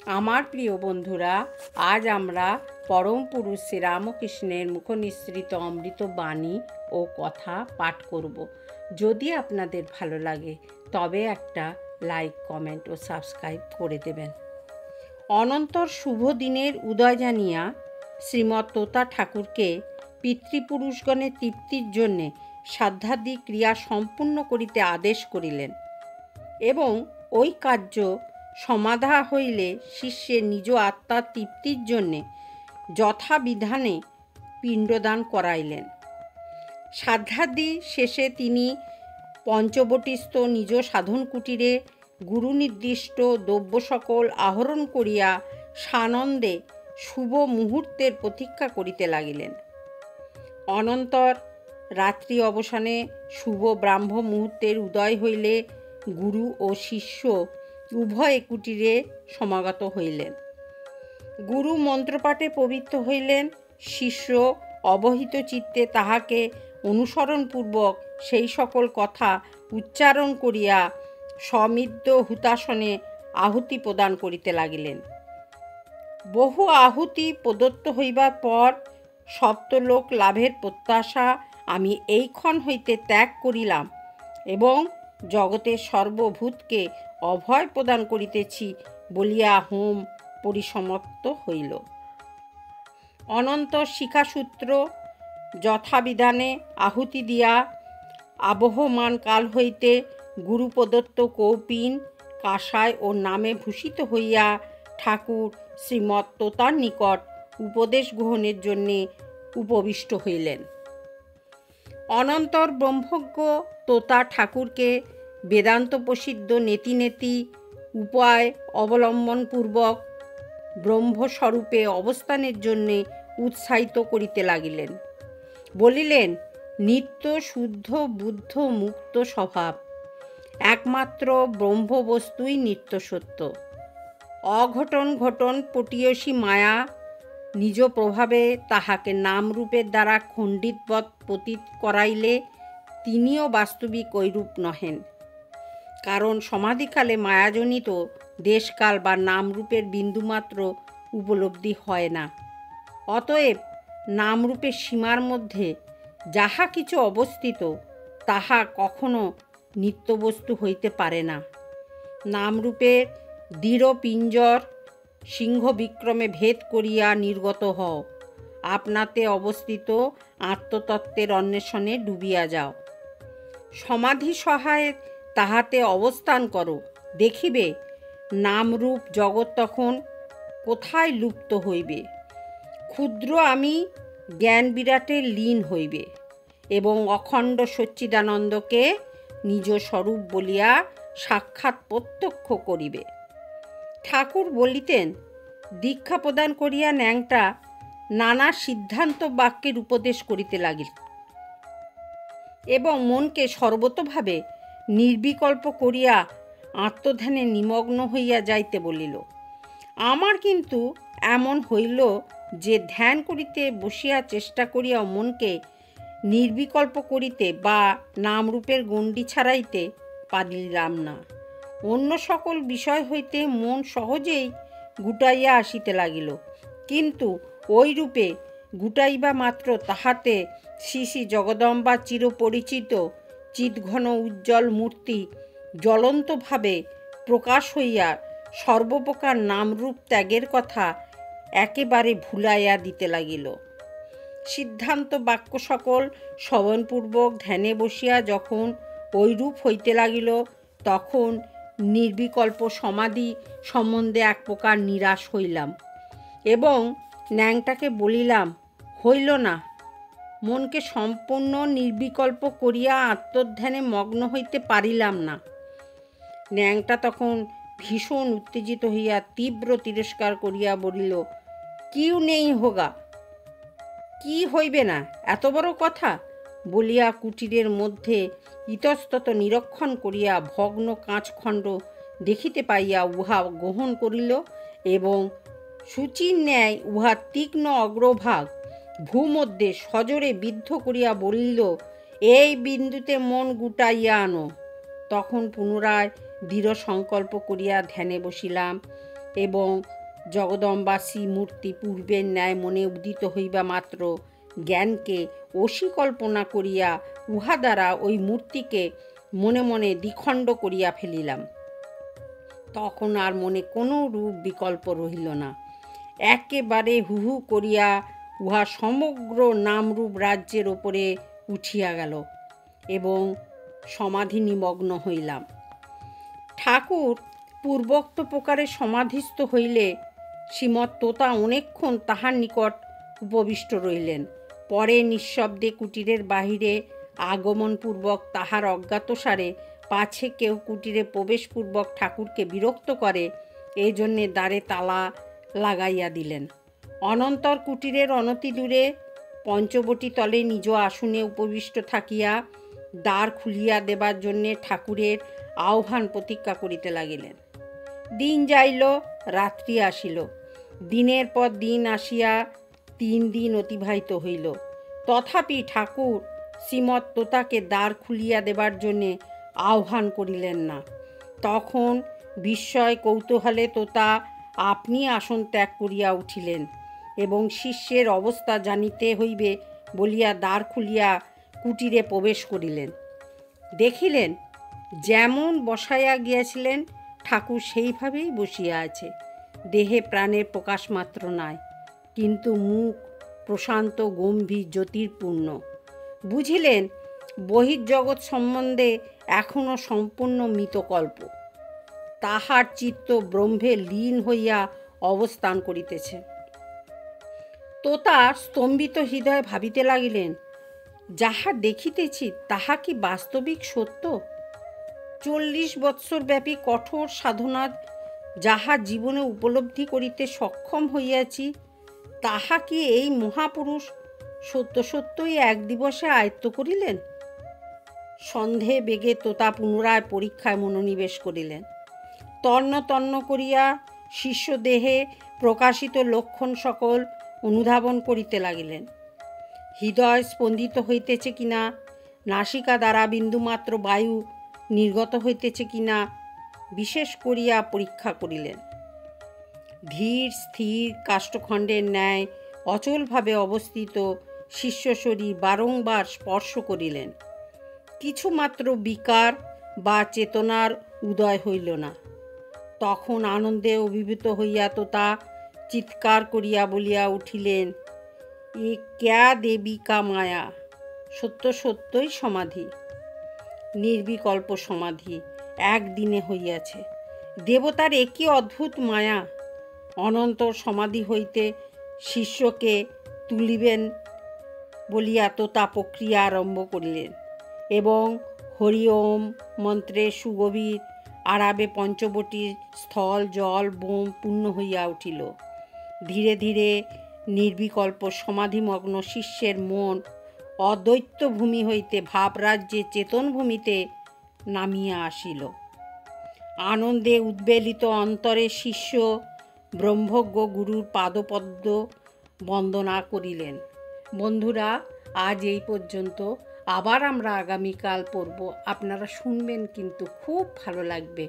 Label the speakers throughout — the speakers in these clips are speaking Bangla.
Speaker 1: আমার প্রিয় বন্ধুরা, আজ আমরা পরম পুরুষ শ্রীরামকৃষ্ণের মুখনিঃসৃত অমৃত বাণী ও কথা পাঠ করব। যদি আপনাদের ভালো লাগে তবে একটা লাইক, কমেন্ট ও সাবস্ক্রাইব করে দেবেন। অনন্তর শুভ দিনের উদয় জানিয়া শ্রীমৎ তোতা ঠাকুরকে পিতৃপুরুষগণের তৃপ্তির জন্যে সাধ্যাদি ক্রিয়া সম্পূর্ণ করিতে আদেশ করিলেন এবং ওই কার্য সমাধা হইলে শিষ্যের নিজ আত্মার তৃপ্তির জন্যে যথাবিধানে পিণ্ডদান করাইলেন। সাধ্যাদি শেষে তিনি পঞ্চবটিস্থ নিজ সাধন কুটিরে গুরু নির্দিষ্ট দ্রব্য সকল আহরণ করিয়া সানন্দে শুভ মুহূর্তের প্রতীক্ষা করিতে লাগিলেন। অনন্তর রাত্রি অবসানে শুভ ব্রাহ্ম মুহূর্তের উদয় হইলে গুরু ও শিষ্য উভয় কুটিরে সমাগত হইলেন। গুরু মন্ত্রপাঠে পবিত্র হইলেন। শিষ্য অবহিত চিত্তে তাহাকে অনুসরণপূর্বক সেই সকল কথা উচ্চারণ করিয়া সমৃদ্ধ হুতাসনে আহুতি প্রদান করিতে লাগিলেন। বহু আহুতি প্রদত্ত হইবার পর সপ্তলোক লাভের প্রত্যাশা আমি এইক্ষণ হইতে ত্যাগ করিলাম এবং জগতের সর্বভূতকে অভয় প্রদান করিতেছি বলিয়া হোম পরিসমাপ্ত হইল। অনন্তর শিখাসূত্র যথাবিধানে আহুতি দিয়া আবহমান কাল হইতে গুরু প্রদত্ত কৌপিন কাঁসায় ও নামে ভূষিত হইয়া ঠাকুর শ্রীমৎ তোতার নিকট উপদেশ গ্রহণের জন্যে উপবিষ্ট হইলেন। অনন্তর ব্রহ্মজ্ঞ তোতা ঠাকুরকে বেদান্ত প্রসিদ্ধ নেতি নেতি উপায় অবলম্বনপূর্বক ব্রহ্মস্বরূপে অবস্থানের জন্যে উৎসাহিত করিতে লাগিলেন। বলিলেন, নিত্য শুদ্ধ বুদ্ধ মুক্ত স্বভাব, একমাত্র ব্রহ্মবস্তুই নিত্য সত্য। অঘটন ঘটন পটীয়সী মায়া নিজ প্রভাবে তাহাকে নামরূপের দ্বারা খণ্ডিতবৎ প্রতীত করাইলে তিনিও বাস্তবিক ঐরূপ নহেন। কারণ সমাধিকালে মায়াজনিত দেশকাল বা নামরূপের বিন্দুমাত্র উপলব্ধি হয় না। অতএব নামরূপের সীমার মধ্যে যাহা কিছু অবস্থিত তাহা কখনো নিত্যবস্তু হইতে পারে না। নামরূপের দৃঢ় পিঞ্জর সিংহ বিক্রমে ভেদ করিয়া নির্গত হও, আপনাতে অবস্থিত আত্মতত্ত্বের অন্বেষণে ডুবিয়া যাও। সমাধি সহায়ে তাহাতে অবস্থান করো, দেখিবে নামরূপ জগৎ তখন কোথায় লুপ্ত হইবে। ক্ষুদ্র আমি জ্ঞান বিরাটে লীন হইবে এবং অখণ্ড সচ্চিদানন্দকে নিজ স্বরূপ বলিয়া সাক্ষাৎ প্রত্যক্ষ করিবে। ঠাকুর বলিতেন, দীক্ষা প্রদান করিয়া ন্যাংটা নানা সিদ্ধান্ত বাক্যের উপদেশ করিতে লাগিল এবং মনকে সর্বতোভাবে নির্বিকল্প করিয়া আত্মধ্যানে নিমগ্ন হইয়া যাইতে বলিল। আমার কিন্তু এমন হইল যে ধ্যান করিতে বসিয়া চেষ্টা করিয়া মনকে নির্বিকল্প করিতে বা নামরূপের গণ্ডি ছাড়াইতে পারিলাম না। অন্য সকল বিষয় হইতে মন সহজেই গুটাইয়া আসিতে লাগিল, কিন্তু ওই রূপে গুটাইবা মাত্র তাহাতে শ্রী শ্রী জগদম্বা চিরপরিচিত চিৎঘন উজ্জ্বল মূর্তি জ্বলন্তভাবে প্রকাশ হইয়া সর্বপ্রকার নামরূপ ত্যাগের কথা একেবারে ভুলাইয়া দিতে লাগিল। সিদ্ধান্ত বাক্য সকল শ্রবণপূর্বক ধ্যানে বসিয়া যখন ঐরূপ হইতে লাগিল, তখন নির্বিকল্প সমাধি সম্বন্ধে এক প্রকার নিরাশ হইলাম এবং ন্যাংটাকে বলিলাম, হইল না, মনকে সম্পূর্ণ নির্বিকল্প করিয়া আত্মধ্যানে মগ্ন হইতে পারিলাম না। ন্যাংটা তখন ভীষণ উত্তেজিত হইয়া তীব্র তিরস্কার করিয়া বলিল, কিউ নেই হোগা, কি হইবে না, এত বড় কথা বলিয়া কুটিরের মধ্যে ইতস্তত নিরীক্ষণ করিয়া ভগ্ন কাঁচখণ্ড দেখিতে পাইয়া উহা গ্রহণ করিল এবং সূচির ন্যায় উহার তীক্ষ্ণ অগ্রভাগ ভূমধ্যে সজোরে বিদ্ধ করিয়া বলিল, এই বিন্দুতে মন গুটাইয়া আনো। তখন পুনরায় দৃঢ় সংকল্প করিয়া ধ্যানে বসিলাম এবং জগদম্বা শ্রী মূর্তি পূর্বের ন্যায় মনে উদিত হইবা মাত্র জ্ঞানকে অসি কল্পনা করিয়া উহা দ্বারা ওই মূর্তিকে মনে মনে দ্বিখণ্ড করিয়া ফেলিলাম। তখন আর মনে কোনো রূপ বিকল্প রহিল না। একেবারে হু হু করিয়া উহা সমগ্র নামরূপ রাজ্যের ওপরে উঠিয়া গেল এবং সমাধি নিমগ্ন হইলাম। ঠাকুর পূর্বোক্ত প্রকারে সমাধিস্থ হইলে শ্রীমৎ তোতা অনেকক্ষণ তাহার নিকট উপবিষ্ট রহিলেন। পরে নিঃশব্দে কুটিরের বাহিরে আগমনপূর্বক তাহার অজ্ঞাতসারে পাছে কেউ কুটিরে প্রবেশপূর্বক ঠাকুরকে বিরক্ত করে এই জন্যে দ্বারে তালা লাগাইয়া দিলেন। অনন্তর কুটিরের অনতি দূরে পঞ্চবটী তলে নিজ আসনে উপবিষ্ট থাকিয়া দ্বার খুলিয়া দেবার জন্যে ঠাকুরের আহ্বান প্রতীক্ষা করিতে লাগিলেন। দিন যাইল, রাত্রি আসিল, দিনের পর দিন আসিয়া 3 দিন অতিবাহিত হইল। তথাপি ঠাকুর শ্রীমৎ তোতাকে দ্বার খুলিয়া দেবার জন্যে আহ্বান করিলেন না। তখন বিস্ময় কৌতূহলে তোতা আপনি আসন ত্যাগ করিয়া উঠিলেন এবং শিষ্যের অবস্থা জানিতে হইবে বলিয়া দ্বার খুলিয়া কুটিরে প্রবেশ করিলেন। দেখিলেন যেমন বসাইয়া গিয়াছিলেন ঠাকুর সেইভাবেই বসিয়া আছে। দেহে প্রাণের প্রকাশ মাত্র নাই, কিন্তু মুখ প্রশান্ত গম্ভীর জ্যোতির্পূর্ণ। বুঝিলেন বহির্জগৎ সম্বন্ধে এখনও সম্পূর্ণ মৃতকল্প। তাহার চিত্ত ব্রহ্মে লীন হইয়া অবস্থান করিতেছে। তোতা স্তম্ভিত হৃদয়ে ভাবিতে লাগিলেন, যাহা দেখিতেছি তাহা কি বাস্তবিক সত্য? 40 বৎসর ব্যাপী কঠোর সাধনা যাহা জীবনে উপলব্ধি করিতে সক্ষম হইয়াছি, তাহা কি এই মহাপুরুষ সত্য সত্যই এক দিবসে আয়ত্ত করিলেন? সন্দেহে বেগে তোতা পুনরায় পরীক্ষায় মনোনিবেশ করিলেন। তন্ন তন্ন করিয়া শিষ্যদেহে প্রকাশিত লক্ষণ সকল অনুধাবন করিতে লাগিলেন। হৃদয় স্পন্দিত হইতেছে কিনা, নাসিকা দ্বারা বিন্দুমাত্র বায়ু নির্গত হইতেছে কিনা বিশেষ করিয়া পরীক্ষা করিলেন। ধীর স্থির কাষ্ঠখণ্ডের ন্যায় অচলভাবে অবস্থিত শিষ্য শরীর বারংবার স্পর্শ করিলেন। কিছুমাত্র বিকার বা চেতনার উদয় হইল না। তখন আনন্দে অভিভূত হইয়া তোতা চিৎকার করিয়া বলিয়া উঠিলেন, এ ক্যা দেবী কা মায়া! সত্য সত্যই সমাধি, নির্বিকল্প সমাধি একদিনে হইয়াছে। দেবতার একই অদ্ভুত মায়া! অনন্তর সমাধি হইতে শিষ্যকে তুলিবেন বলিয়া তোতা প্রক্রিয়া আরম্ভ করিলেন এবং হরি ওম মন্ত্রে সুগভীর আরাবে পঞ্চবটীর স্থল জল বোম পূর্ণ হইয়া উঠিল। ধীরে ধীরে নির্বিকল্প সমাধিমগ্ন শিষ্যের মন অদ্বৈত ভূমি হইতে ভাবরাজ্যে চেতন ভূমিতে নামিয়া আসিল। আনন্দে উদ্বেলিত অন্তরে শিষ্য ব্রহ্মজ্ঞ গুরুর পাদপদ্ম বন্দনা করিলেন। বন্ধুরা, আজ এই পর্যন্ত। আবার আমরা আগামীকাল পড়ব। আপনারা শুনবেন, কিন্তু খুব ভালো লাগবে,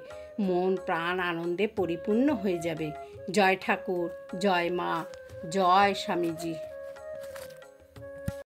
Speaker 1: মন প্রাণ আনন্দে পরিপূর্ণ হয়ে যাবে। জয় ঠাকুর, জয় মা, জয় স্বামীজি।